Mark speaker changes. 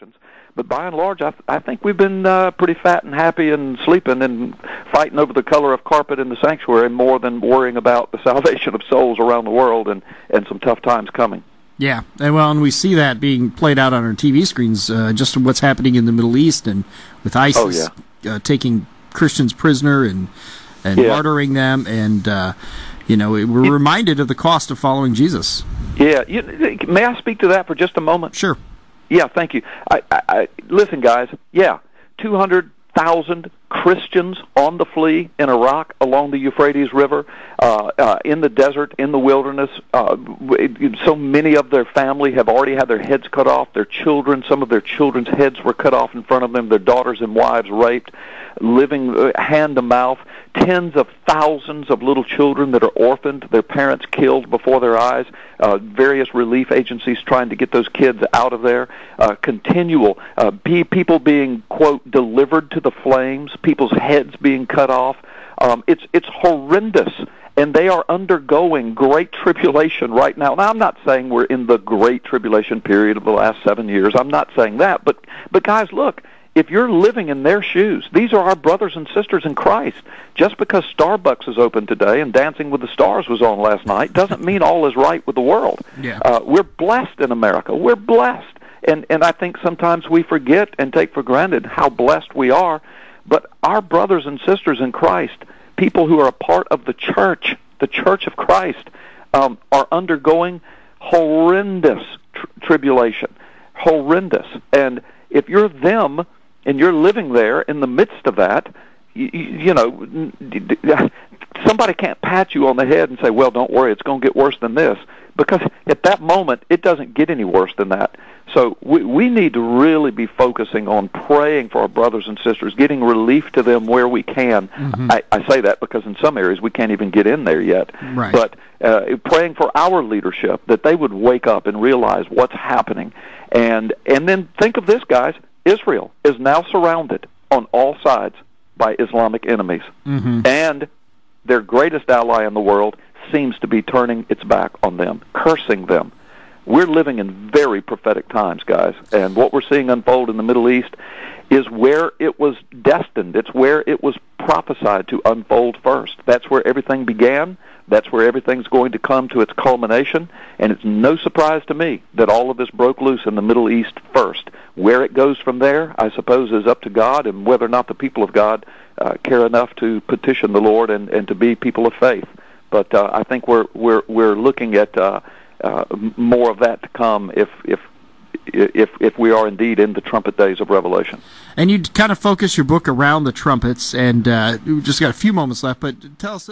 Speaker 1: discussions. But by and large, I think we've been pretty fat and happy and sleeping and fighting over the color of carpet in the sanctuary more than worrying about the salvation of souls around the world and some tough times coming.
Speaker 2: Yeah, and we see that being played out on our TV screens, just what's happening in the Middle East and with ISIS taking Christians prisoner and martyring them, and we're reminded of the cost of following Jesus. Yeah,
Speaker 1: may I speak to that for just a moment?
Speaker 2: Sure.
Speaker 1: Yeah, thank you. I listen, guys. Yeah, 200,000 Christians on the flee in Iraq along the Euphrates River, in the desert, in the wilderness. So many of their family have already had their heads cut off. Their children, some of their children's heads were cut off in front of them. Their daughters and wives raped, living hand to mouth. Tens of thousands of little children that are orphaned, their parents killed before their eyes. Various relief agencies trying to get those kids out of there. Continual people being, quote, delivered to the flames. People's heads being cut off. It's horrendous, and they are undergoing great tribulation right now. Now, I'm not saying we're in the great tribulation period of the last 7 years. I'm not saying that, but guys, look. If you're living in their shoes, these are our brothers and sisters in Christ. Just because Starbucks is open today and Dancing with the Stars was on last night doesn't mean all is right with the world.
Speaker 2: Yeah.
Speaker 1: We're blessed in America. We're blessed. And I think sometimes we forget and take for granted how blessed we are. But our brothers and sisters in Christ, people who are a part of the Church of Christ, are undergoing horrendous tribulation. Horrendous. And if you're them, and you're living there in the midst of that, somebody can't pat you on the head and say, well, don't worry, it's going to get worse than this. Because at that moment, it doesn't get any worse than that. So we need to really be focusing on praying for our brothers and sisters, getting relief to them where we can. Mm-hmm. I say that because in some areas we can't even get in there yet.
Speaker 2: Right.
Speaker 1: But praying for our leadership, that they would wake up and realize what's happening. And then think of this, guys. Israel is now surrounded on all sides by Islamic enemies.
Speaker 2: Mm-hmm.
Speaker 1: And their greatest ally in the world seems to be turning its back on them, cursing them. We're living in very prophetic times, guys, and what we're seeing unfold in the Middle East is where it was destined. It's where it was prophesied to unfold first. That's where everything began. That's where everything's going to come to its culmination, and it's no surprise to me that all of this broke loose in the Middle East first. Where it goes from there, I suppose, is up to God, and whether or not the people of God care enough to petition the Lord and to be people of faith. But I think we're looking at more of that to come if we are indeed in the trumpet days of Revelation.
Speaker 2: And you kind of focus your book around the trumpets, and we've just got a few moments left, but tell us